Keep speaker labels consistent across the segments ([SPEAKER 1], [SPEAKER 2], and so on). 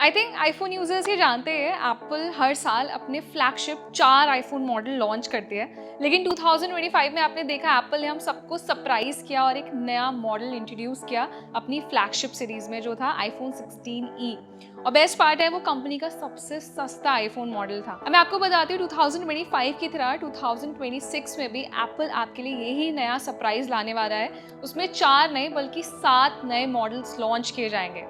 [SPEAKER 1] I think iPhone users ये जानते हैं एप्पल हर साल अपने फ्लैगशिप 4 आईफोन मॉडल लॉन्च करती है, लेकिन 2025 में आपने देखा एप्पल ने हम सबको सरप्राइज किया और एक नया मॉडल इंट्रोड्यूस किया अपनी फ्लैगशिप सीरीज में, जो था आईफोन 16e। और बेस्ट पार्ट है वो कंपनी का सबसे सस्ता आईफोन मॉडल था। अब मैं आपको बताती हूँ 2025 की तरह 2026 में भी एप्पल आपके लिए यही नया सरप्राइज लाने वाला है। उसमें 4 नए बल्कि 7 नए मॉडल्स लॉन्च किए जाएंगे।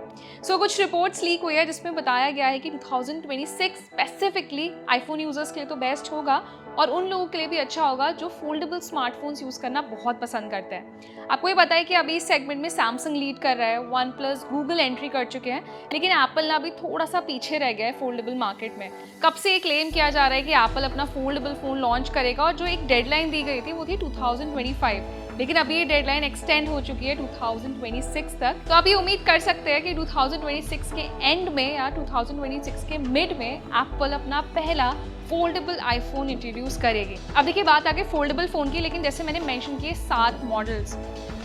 [SPEAKER 1] कुछ रिपोर्ट्स लीक हुई है जिसमें बताया गया है कि 2026 स्पेसिफिकली आईफोन यूजर्स के लिए तो बेस्ट होगा और उन लोगों के लिए भी अच्छा होगा जो फोल्डेबल स्मार्टफोन्स यूज करना बहुत पसंद करते हैं। आपको ये पता है कि अभी इस सेगमेंट में सैमसंग लीड कर रहा है, वन प्लस, गूगल एंट्री कर चुके हैं, लेकिन एप्पल ना अभी थोड़ा सा पीछे रह गया है फोल्डेबल मार्केट में। कब से ये क्लेम किया जा रहा है कि एप्पल अपना फोल्डेबल फोन लॉन्च करेगा और जो एक डेडलाइन दी गई थी वो थी 2025, लेकिन अभी ये डेडलाइन एक्सटेंड हो चुकी है 2026 तक। तो अभी उम्मीद कर सकते हैं कि 2026 के एंड में या 2026 के मिड में एप्पल अपना पहला फोल्डेबल आईफोन इंट्रोड्यूस करेगी। अब देखिए बात आगे फोल्डेबल फोन की, लेकिन जैसे मैंने मेंशन किए 7 मॉडल्स,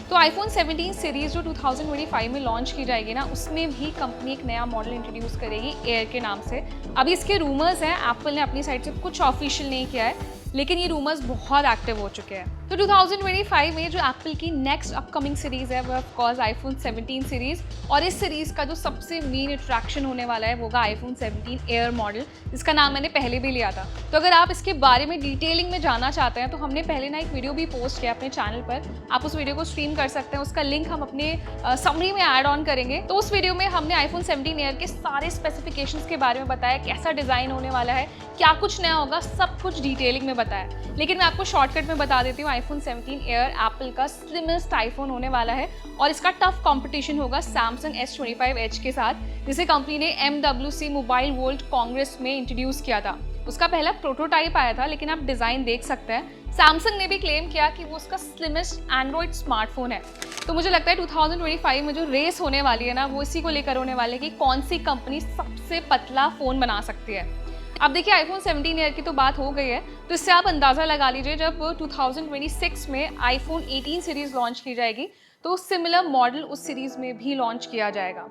[SPEAKER 1] तो आईफोन 17 सीरीज जो 2025 में लॉन्च की जाएगी ना, उसमें भी कंपनी एक नया मॉडल इंट्रोड्यूस करेगी एयर के नाम से। अभी इसके रूमर्स हैं, एप्पल ने अपनी साइड से कुछ ऑफिशियल नहीं किया है, लेकिन ये रूमर्स बहुत एक्टिव हो चुके हैं। तो 2025 में जो एप्पल की नेक्स्ट अपकमिंग सीरीज है वो ऑफ कोर्स आईफोन 17 सीरीज, और इस सीरीज का जो सबसे मेन अट्रैक्शन होने वाला है वो होगा आईफोन 17 एयर मॉडल, जिसका नाम मैंने पहले भी लिया था। तो अगर आप इसके बारे में डिटेलिंग में जानना चाहते हैं तो हमने पहले ना एक वीडियो भी पोस्ट किया अपने चैनल पर, आप उस वीडियो को स्ट्रीम कर सकते हैं, उसका लिंक हम अपने समरी में ऐड ऑन करेंगे। तो उस वीडियो में हमने आईफोन 17 एयर के सारे स्पेसिफिकेशंस के बारे में बताया, कैसा डिजाइन होने वाला है, क्या कुछ नया होगा, सब कुछ डिटेलिंग में बताया। लेकिन मैं आपको शॉर्टकट में बता देती हूँ, आईफोन 17 एयर एप्पल का स्लिमेस्ट आईफोन होने वाला है और इसका टफ कंपटीशन होगा सैमसंग S25 Edge के साथ, जिसे कंपनी ने MWC मोबाइल वर्ल्ड कांग्रेस में इंट्रोड्यूस किया था। उसका पहला प्रोटोटाइप आया था, लेकिन आप डिजाइन देख सकते हैं। सैमसंग ने भी क्लेम किया कि वो उसका स्लिमेस्ट एंड्रॉइड स्मार्टफोन है। तो मुझे लगता है 2025 में जो रेस होने वाली है ना, वो इसी को लेकर होने वाली है कि कौन सी कंपनी सबसे पतला फोन बना सकती है। अब देखिए आईफोन 17 एयर की तो बात हो गई है, तो इससे आप अंदाज़ा लगा लीजिए जब 2026 में आईफोन 18 सीरीज लॉन्च की जाएगी तो सिमिलर मॉडल उस सीरीज में भी लॉन्च किया जाएगा।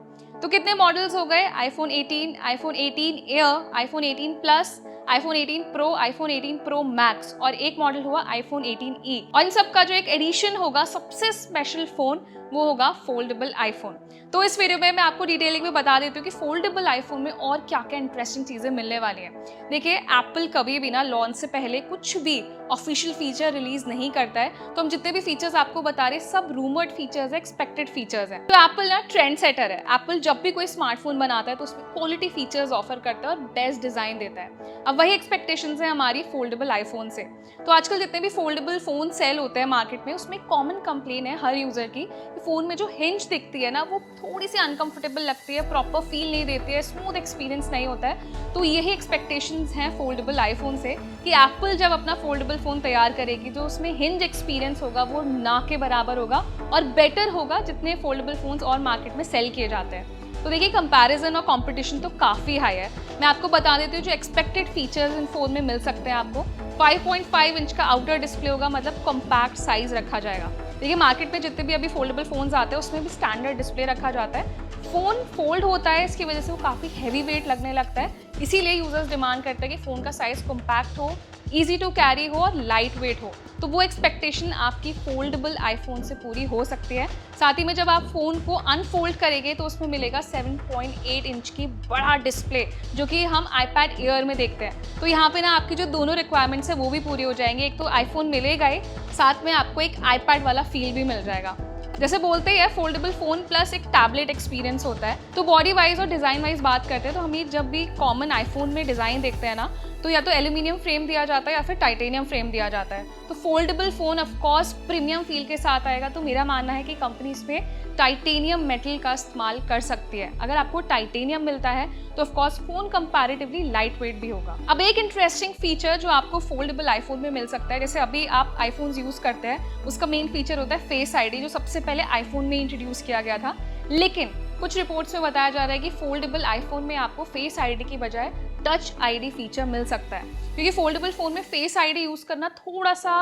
[SPEAKER 1] तो कितने मॉडल्स हो गए? IPhone 18, iPhone 18 air, iPhone 18 plus, iPhone 18 pro, iPhone 18 pro max और एक मॉडल हुआ आईफोन 18e। और इन सब का जो एक एडिशन होगा, सबसे स्पेशल फोन, वो होगा फोल्डेबल आईफोन। तो इस वीडियो में मैं आपको डिटेलिंग में बता देती हूँ कि फोल्डेबल आईफोन में और क्या क्या इंटरेस्टिंग चीज़ें मिलने वाली हैं। देखिए एप्पल कभी भी ना लॉन्च से पहले कुछ भी ऑफिशियल फीचर रिलीज नहीं करता है, तो हम जितने भी फीचर्स आपको बता रहे हैं सब रूमर्ड फीचर्स है, एक्सपेक्टेड फीचर्स हैं। तो एप्पल ना ट्रेंड सेटर है। एप्पल जब भी कोई स्मार्टफोन बनाता है तो उसमें क्वालिटी फीचर्स ऑफर करता है और बेस्ट डिजाइन देता है। अब वही एक्सपेक्टेशंस है हमारी फोल्डेबल आईफोन से। तो आजकल जितने भी फोल्डेबल फोन सेल होते हैं मार्केट में, उसमें कॉमन कंप्लेन है हर यूजर की, फोन में जो हिंज दिखती है ना, वो थोड़ी सी अनकंफर्टेबल लगती है, प्रॉपर फील नहीं देती है, स्मूथ एक्सपीरियंस नहीं होता है। तो यही एक्सपेक्टेशंस हैं फोल्डेबल आईफोन से कि एप्पल जब अपना फोल्डेबल फोन तैयार करेगी, जो उसमें हिंज एक्सपीरियंस होगा वो ना के बराबर होगा और बेटर होगा जितने फोल्डेबल फोन्स और मार्केट में सेल किए जाते हैं। तो देखिए कंपैरिजन और कंपटीशन तो काफ़ी हाई है। मैं आपको बता देती हूँ जो एक्सपेक्टेड फीचर्स इन फोन में मिल सकते हैं आपको। 5.5 इंच का आउटर डिस्प्ले होगा, मतलब कॉम्पैक्ट साइज रखा जाएगा। देखिए मार्केट में जितने भी अभी फोल्डेबल फोन्स आते हैं उसमें भी स्टैंडर्ड डिस्प्ले रखा जाता है। फ़ोन फोल्ड होता है, इसकी वजह से वो काफ़ी हैवी वेट लगने लगता है, इसीलिए यूजर्स डिमांड करते हैं कि फ़ोन का साइज़ कॉम्पैक्ट हो, ईजी टू कैरी हो और लाइट वेट हो। तो वो एक्सपेक्टेशन आपकी फोल्डेबल आईफोन से पूरी हो सकती है। साथ ही में जब आप फ़ोन को अनफोल्ड करेंगे तो उसमें मिलेगा 7.8 इंच की बड़ा डिस्प्ले, जो कि हम आईपैड एयर में देखते हैं। तो यहाँ पे ना आपकी जो दोनों रिक्वायरमेंट्स है वो भी पूरी हो जाएंगे। एक तो आईफोन मिलेगा ही, साथ में आपको एक आईपैड वाला फील भी मिल जाएगा। जैसे बोलते ही है फोल्डेबल फोन प्लस एक टैबलेट एक्सपीरियंस होता है। तो बॉडी वाइज और डिज़ाइन वाइज बात करते हैं तो हम जब भी कॉमन आईफोन में डिज़ाइन देखते हैं ना, तो या तो एल्यूमिनियम फ्रेम दिया जाता है या फिर टाइटेनियम फ्रेम दिया जाता है। तो foldable phone of course premium feel के साथ आएगा। तो मेरा मानना है कि कंपनी इसमें टाइटेनियम मेटल का इस्तेमाल कर सकती है। अगर आपको टाइटेनियम मिलता है तो of course phone comparatively light weight भी होगा। अब एक इंटरेस्टिंग फीचर जो आपको फोल्डेबल आईफोन में मिल सकता है, जैसे अभी आप आईफोन्स यूज करते हैं, उसका मेन फीचर होता है फेस आईडी, जो सबसे पहले आईफोन में इंट्रोड्यूस किया गया था। लेकिन कुछ रिपोर्ट्स में बताया जा रहा है कि फोल्डेबल आईफोन में आपको फेस आईडी की बजाय टच आईडी फीचर मिल सकता है, क्योंकि फोल्डेबल फ़ोन में फेस आईडी यूज़ करना थोड़ा सा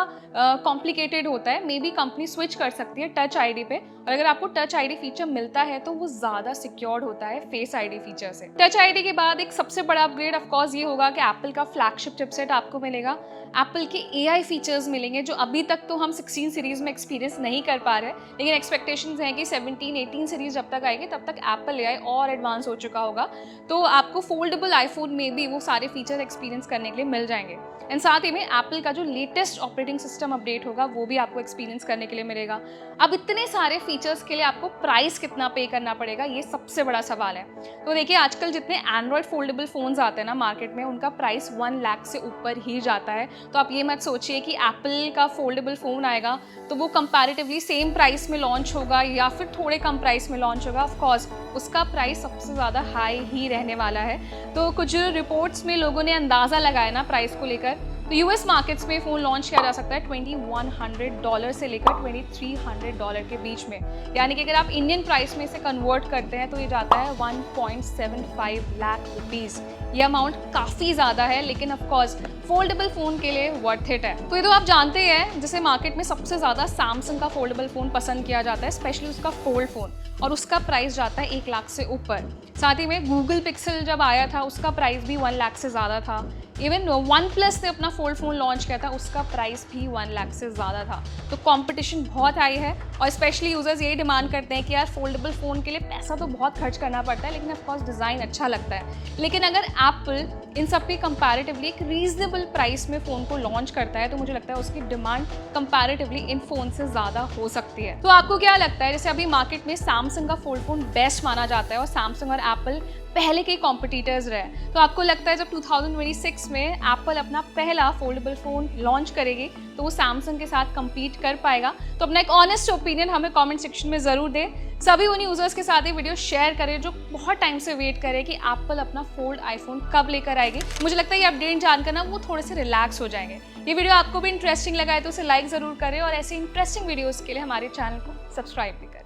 [SPEAKER 1] कॉम्प्लिकेटेड होता है। मे बी कंपनी स्विच कर सकती है टच आईडी पे, और अगर आपको टच आईडी फीचर मिलता है तो वो ज़्यादा सिक्योर्ड होता है फेस आईडी फीचर से। टच आईडी के बाद एक सबसे बड़ा अपग्रेड ऑफकोर्स ये होगा कि एप्पल का फ्लैगशिप चिपसेट आपको मिलेगा। एप्पल के AI फीचर्स मिलेंगे जो अभी तक तो हम 16 सीरीज़ में एक्सपीरियंस नहीं कर पा रहे, लेकिन एक्सपेक्टेशंस हैं कि 17, 18 सीरीज़ जब तक आएगी तब तक एप्पल AI और एडवांस हो चुका होगा, तो आपको फोल्डेबल आईफोन में भी वो सारे फीचर एक्सपीरियंस करने के लिए मिल जाएंगे। एंड साथ ही में एप्पल का जो लेटेस्ट ऑपरेटिंग सिस्टम अपडेट होगा वो भी आपको एक्सपीरियंस करने के लिए मिलेगा। अब इतने सारे फीचर्स के लिए आपको प्राइस कितना पे करना पड़ेगा, ये सबसे बड़ा सवाल है। तो देखिए, आजकल जितने एंड्रॉयड फोल्डेबल फ़ोन्स आते हैं ना मार्केट में, उनका प्राइस 1 लाख से ऊपर ही जाता है। तो आप ये मत सोचिए कि एप्पल का फोल्डेबल फ़ोन आएगा तो वो कंपैरेटिवली सेम प्राइस में लॉन्च होगा या फिर थोड़े कम प्राइस में लॉन्च होगा। ऑफ कोर्स उसका प्राइस सबसे ज़्यादा हाई ही रहने वाला है। तो कुछ रिपोर्ट्स में लोगों ने अंदाज़ा लगाया ना प्राइस को लेकर, तो यूएस मार्केट्स में फ़ोन लॉन्च किया जा सकता है $2100 से लेकर $2300 के बीच में, यानी कि अगर आप इंडियन प्राइस में इसे कन्वर्ट करते हैं तो ये जाता है 1.75 लाख रुपीज़। ये अमाउंट काफ़ी ज़्यादा है, लेकिन ऑफ कोर्स फोल्डेबल फ़ोन के लिए वर्थ इट है। तो ये तो आप जानते हैं, जैसे मार्केट में सबसे ज़्यादा सैमसंग का फोल्डेबल फ़ोन पसंद किया जाता है, स्पेशली उसका फोल्ड फ़ोन, और उसका प्राइस जाता है 1 लाख से ऊपर। साथ ही में गूगल पिक्सल जब आया था उसका प्राइस भी 1 लाख से ज़्यादा था। इवन वन प्लस ने अपना फोल्ड फ़ोन लॉन्च किया था, उसका प्राइस भी 1 लाख से ज़्यादा था। तो कंपटीशन बहुत हाई है, और स्पेशली यूज़र्स यही डिमांड करते हैं कि यार फोल्डेबल फ़ोन के लिए पैसा तो बहुत खर्च करना पड़ता है, लेकिन ऑफकोर्स डिज़ाइन अच्छा लगता है। लेकिन अगर एप्पल इन सब के कंपैरेटिवली एक रीजनेबल प्राइस में फ़ोन को लॉन्च करता है तो मुझे लगता है उसकी डिमांड कंपैरेटिवली इन फ़ोन से ज़्यादा हो सकती है। तो आपको क्या लगता है, जैसे अभी मार्केट में सैमसंग का फोल्ड फ़ोन बेस्ट माना जाता है और सैमसंग और एप्पल पहले के कॉम्पिटिटर्स रहे, तो आपको लगता है जब 2026 में एप्पल अपना पहला फोल्डेबल फ़ोन लॉन्च करेगी तो वो सैमसंग के साथ compete कर पाएगा? तो अपना एक ऑनेस्ट ओपिनियन हमें कमेंट सेक्शन में ज़रूर दें। सभी उन यूज़र्स के साथ ये वीडियो शेयर करें जो बहुत टाइम से वेट करें कि एप्पल अपना फोल्ड आईफोन कब लेकर आएगी। मुझे लगता है ये अपडेट जानकर ना वो थोड़े से रिलैक्स हो जाएंगे। ये वीडियो आपको भी इंटरेस्टिंग लगा है तो उसे लाइक ज़रूर करें, और ऐसे इंटरेस्टिंग वीडियोज़ के लिए हमारे चैनल को सब्सक्राइब भी करें।